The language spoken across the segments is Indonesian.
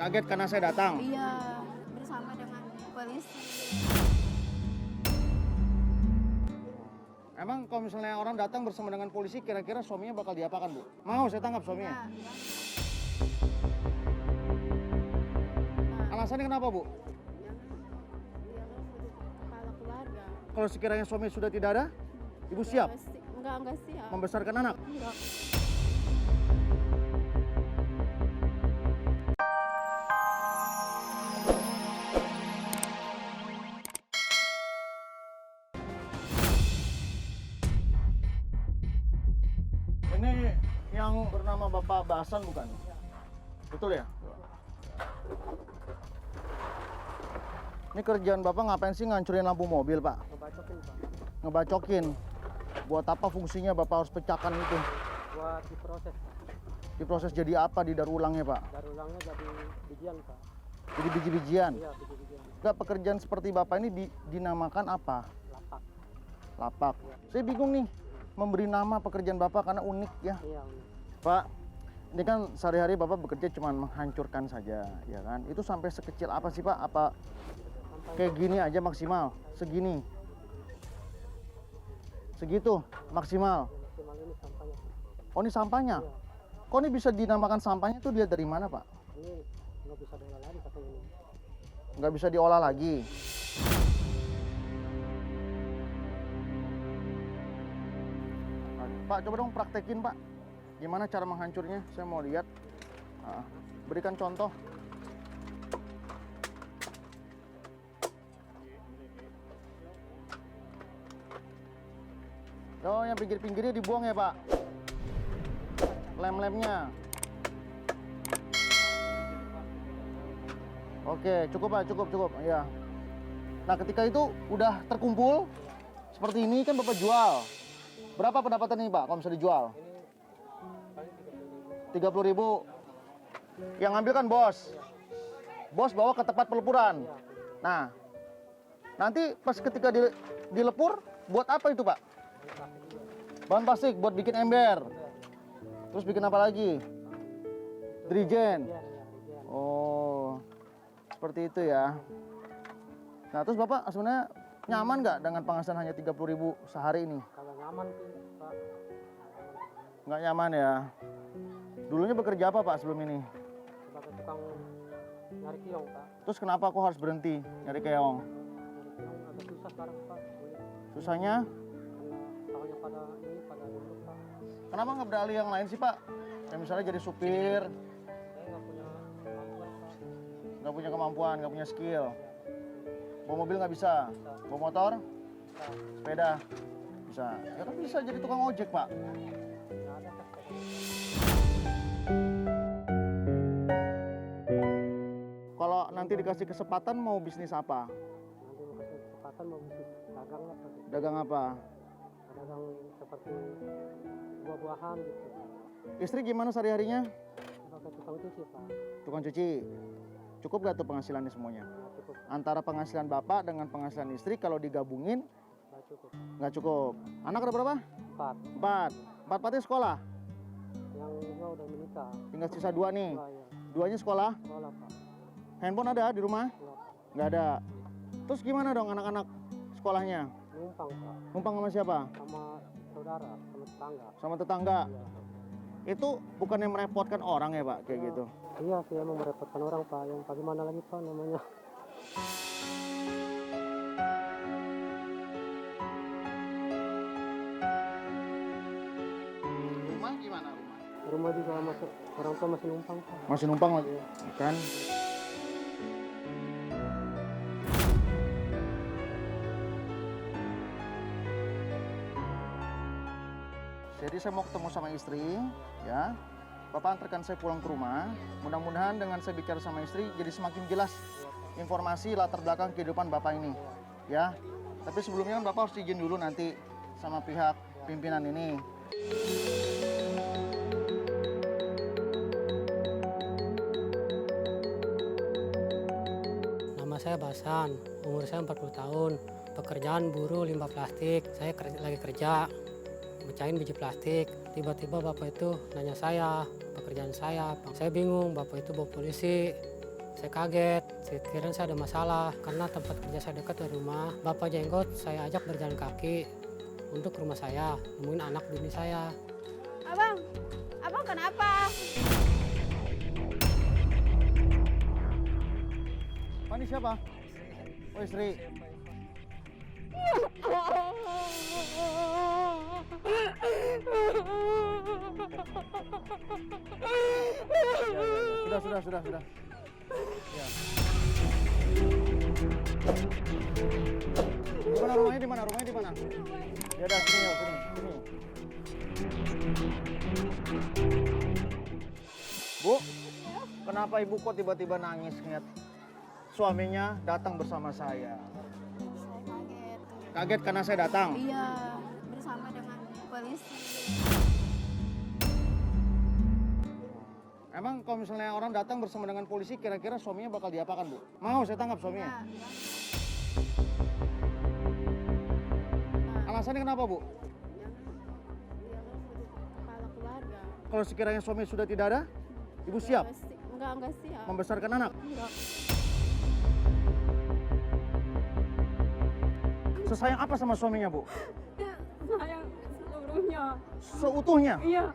Kaget karena saya datang? Iya, bersama dengan polisi. Emang kalau misalnya orang datang bersama dengan polisi, kira-kira suaminya bakal diapakan, Bu? Mau saya tangkap suaminya? Ya, ya. Alasannya kenapa, Bu? Dia kan kepala keluarga. Kalau sekiranya suami sudah tidak ada, Ibu siap Enggak siap. membesarkan anak? Enggak. Ini yang bernama Bapak Basan bukan? Betul ya? Ini kerjaan Bapak ngapain sih ngancurin lampu mobil, Pak? Ngebacokin Pak, Ngebacokin. Buat apa fungsinya Bapak harus pecahkan itu? buat diproses Pak. Diproses jadi apa di daur ulangnya, Pak? Dari ulangnya jadi bijian Pak. Jadi biji-bijian? Iya, biji-bijian. Enggak, pekerjaan seperti Bapak ini dinamakan apa? Lapak. Lapak. Saya bingung nih, memberi nama pekerjaan Bapak karena unik ya. Iya, unik. Pak, ini kan sehari-hari Bapak bekerja cuma menghancurkan saja, ya kan? Itu sampai sekecil apa sih, Pak? Apa kayak gini aja maksimal? Segini? Segitu maksimal? Maksimal ini sampahnya Pak. Oh, ini sampahnya? Iya. Kok ini bisa dinamakan sampahnya itu dia dari mana, Pak? Ini nggak bisa diolah lagi katanya ini. Nggak bisa diolah lagi. Pak, coba dong praktekin, Pak. Gimana cara menghancurnya? Saya mau lihat. Berikan contoh. Oh, yang pinggir-pinggirnya dibuang ya, Pak? Lem-lemnya. Oke, cukup, Pak, cukup. Ya. Nah, ketika itu udah terkumpul seperti ini kan Bapak jual. Berapa pendapatan ini, Pak, kalau bisa dijual? Ini paling 30.000. Yang ngambil kan bos. Bos bawa ke tempat pelepuran. Nah, nanti pas ketika dilepur, buat apa itu, Pak? Bahan plastik buat bikin ember. Terus bikin apa lagi? Drijen. iya, bijian. Oh, seperti itu ya. Nah, terus Bapak sebenarnya nyaman nggak dengan penghasilan hanya 30.000 sehari ini? Kalau nyaman sih Pak. Nggak nyaman ya. Dulunya bekerja apa, Pak, sebelum ini? Sebagai tukang nyari kiong Pak. Terus kenapa kok harus berhenti nyari keong? Nyari kiong agak susah sekarang Pak. Sulit. Susahnya? Karena tahunya pada lulus Pak. Kenapa nggak beralih yang lain sih, Pak? Kayak misalnya jadi supir, Saya nggak punya kemampuan Pak. nggak punya kemampuan, nggak punya skill. Bawa mobil nggak bisa, bawa motor, Bisa. sepeda, bisa. Ya kan bisa jadi tukang ojek, Pak. Nggak ada Pak. Kalau nanti dikasih kesempatan mau bisnis apa? Nanti mau kasih kesempatan mau bisnis dagang lah Pak. Dagang apa? Dagang seperti buah-buahan gitu. Istri gimana sehari-harinya? Sebagai tukang cuci Pak. Tukang cuci. Cukup gak tuh penghasilannya semuanya? Nggak cukup. Antara penghasilan Bapak dengan penghasilan istri kalau digabungin Nggak cukup. nggak cukup. Anak ada berapa? 4. Empat sekolah. Yang 2 udah menikah. Tinggal sisa 2 nih. 2 ya. Duanya sekolah. Sekolah Pak. Handphone ada di rumah? Nggak Pak. Nggak ada. Terus gimana dong anak-anak sekolahnya? Numpang Pak. Numpang sama siapa? Sama saudara, sama tetangga. Sama tetangga. Iya. Itu bukannya merepotkan orang ya, Pak, kayak gitu? Iya sih emang merepotkan orang Pak. Yang bagaimana lagi Pak namanya? Rumah gimana rumah? Rumah juga masuk orang tua masih numpang Pak. Masih numpang lagi? Kan? Jadi saya mau ketemu sama istri, ya. Bapak antarkan saya pulang ke rumah. Mudah-mudahan dengan saya bicara sama istri jadi semakin jelas informasi latar belakang kehidupan Bapak ini, ya. Tapi sebelumnya kan Bapak harus izin dulu nanti sama pihak pimpinan ini. Nama saya Basan, umur saya 40 tahun. Pekerjaan buruh limbah plastik. Saya lagi kerja, mecahin biji plastik. Tiba-tiba bapak itu nanya saya, pekerjaan saya. Saya bingung, bapak itu bawa polisi. Saya kaget, saya kira saya ada masalah karena tempat kerja saya dekat dari rumah. Bapak Jenggot saya ajak berjalan kaki untuk ke rumah saya, nemuin anak bini saya. Abang kenapa? Pani siapa? Oh, istri. Sudah. Ya. Di mana? Rumahnya di mana? Ya udah sini. Bu, kenapa ibu kok tiba-tiba nangis ngeliat suaminya datang bersama saya? Saya kaget. Kaget karena saya datang. Iya, bersama dengan polisi. Emang kalau misalnya orang datang bersama dengan polisi, kira-kira suaminya bakal diapakan, Bu? Mau saya tangkap suaminya? Iya. Alasannya kenapa, Bu? Dia kan sebagai kepala keluarga. Kalau sekiranya suami sudah tidak ada, Ibu siap Enggak siap. membesarkan anak? Enggak. Sesayang apa sama suaminya, Bu? Sayang seluruhnya. Seutuhnya? Iya.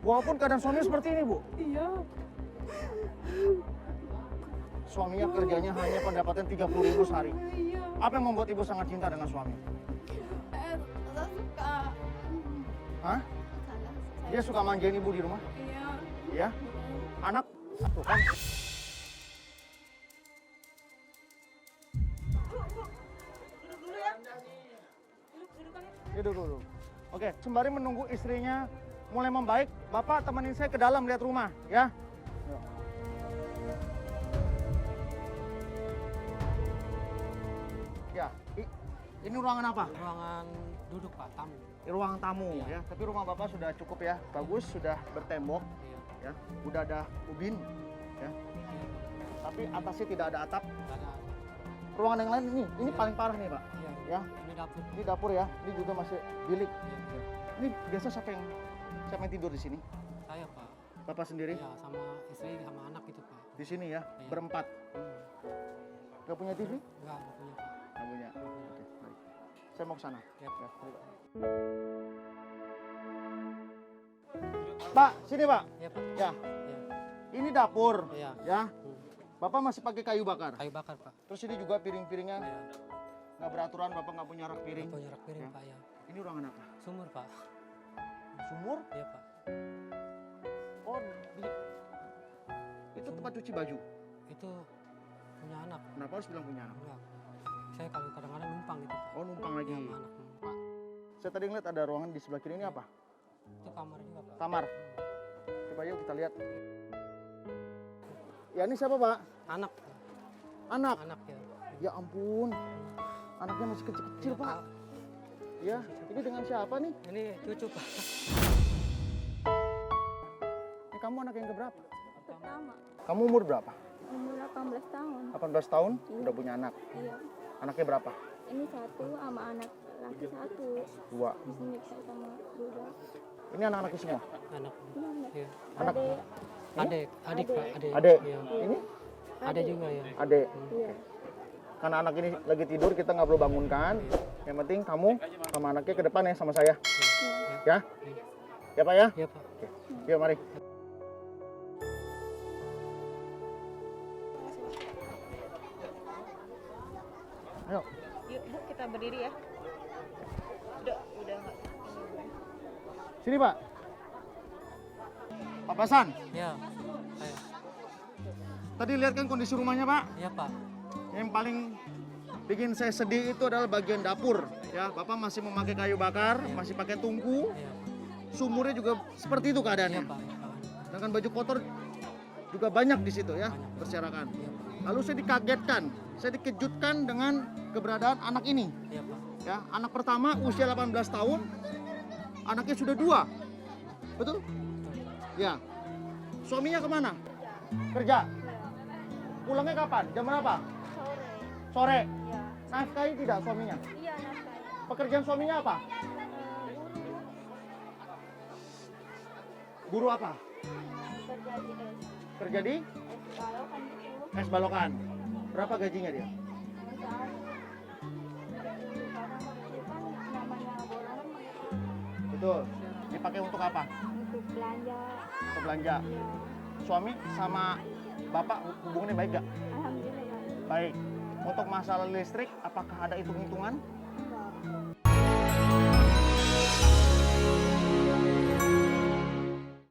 Walaupun keadaan suami seperti ini, Bu? Iya. Suaminya kerjanya hanya pendapatan 30.000 sehari. Iya. Apa yang membuat Ibu sangat cinta dengan suami? Saya suka. Hah? Dia suka manjain Ibu di rumah? Iya. Iya? Anak? Tuh kan. Duduk dulu. Oke, sembari menunggu istrinya mulai membaik, Bapak temenin saya ke dalam lihat rumah, ya. Ya, ini ruangan apa? Ruangan duduk Pak, tamu. Ruang tamu, Iya. ya. Tapi rumah Bapak sudah cukup ya, bagus, sudah bertembok, Iya. ya. Udah ada ubin, ya. Tapi atasnya tidak ada atap. Ada. Ruangan yang lain ini paling parah nih, Pak. Iya. Ya, Ini dapur. ini dapur ya. Ini juga masih bilik. Iya. Ini biasa siapa yang tidur di sini? Saya Pak. Bapak sendiri? Iya, sama istri sama anak gitu Pak. Di sini ya, Iya. berempat. Gak punya TV? Enggak punya Pak. Gak punya. Oke, baik. Saya mau ke sana. Ya. Ya, mari, Pak. Pak, sini Pak. Iya Pak. Ya, Iya. ini dapur. Iya. Ya, Bapak masih pakai kayu bakar. Kayu bakar Pak. Terus ini juga piring-piringnya Iya. nggak beraturan. Bapak nggak punya rak piring. Punya rak piring Ya. Pak ya. Ini ruangan apa? Sumur Pak. Sumur? Iya Pak. Oh, itu tempat cuci baju. Itu punya anak. Kenapa harus bilang punya anak? Enggak. Saya kalau kadang-kadang numpang gitu Pak. Oh, numpang lagi. Iya, sama anak. Pak, saya tadi ngeliat ada ruangan di sebelah kiri ini apa? Itu kamar juga Pak. Kamar. Coba yuk kita lihat. Ya, ini siapa Pak? Anak. Anak. Anak ya. Ya ampun, anaknya masih kecil-kecil Iya, Pak. Ya, ini dengan siapa nih? Ini cucu Pak. Ini kamu anak yang keberapa? Pertama, Kamu umur berapa? umur 18 tahun. 18 tahun, udah punya anak. Iya. Anaknya berapa? Ini satu sama anak laki satu. 2. Di sini saya sama Duda. Ini anak-anaknya semua? Anak. Ini anak. Iya. Anak? Adik Pak, adik. Adek? Iya. Ini? Ada juga ya. Adek. Iya. Karena anak ini lagi tidur, kita nggak perlu bangunkan. Yang penting kamu sama anaknya ke depan ya sama saya. Ya? Ya Pak ya? Iya Pak. Oke. Yuk mari. Ayo. Yuk Bu, kita berdiri ya. Udah nggak. Sini Pak. Pak Pasan, Iya. Saya. tadi lihat kan kondisi rumahnya Pak. Iya Pak. Yang paling bikin saya sedih itu adalah bagian dapur. Ya, Bapak masih memakai kayu bakar, masih pakai tungku. Iya. Sumurnya juga seperti itu Iya keadaannya. Pak. Iya, Pak. Dengan baju kotor juga banyak di situ ya, berserakan. Iya Pak. Lalu saya dikagetkan, saya dikejutkan dengan keberadaan anak ini. Iya Pak. Ya, anak pertama usia 18 tahun, anaknya sudah 2. Betul? Ya. Suaminya kemana? Kerja. Pulangnya kapan? Jam berapa? Sore. Sore. Iya. Nafkahi tidak suaminya? Iya, nafkahi. Pekerjaan suaminya apa? Guru Guru apa? kerja di Kerja di? kalau kan gitu. Es balokan. Berapa gajinya dia? Namanya bulanan Betul. Dipakai untuk apa? untuk belanja. Untuk belanja. Ya, Suami sama bapak hubungannya baik gak? alhamdulillah. Baik. Untuk masalah listrik, apakah ada hitung-hitungan? Enggak.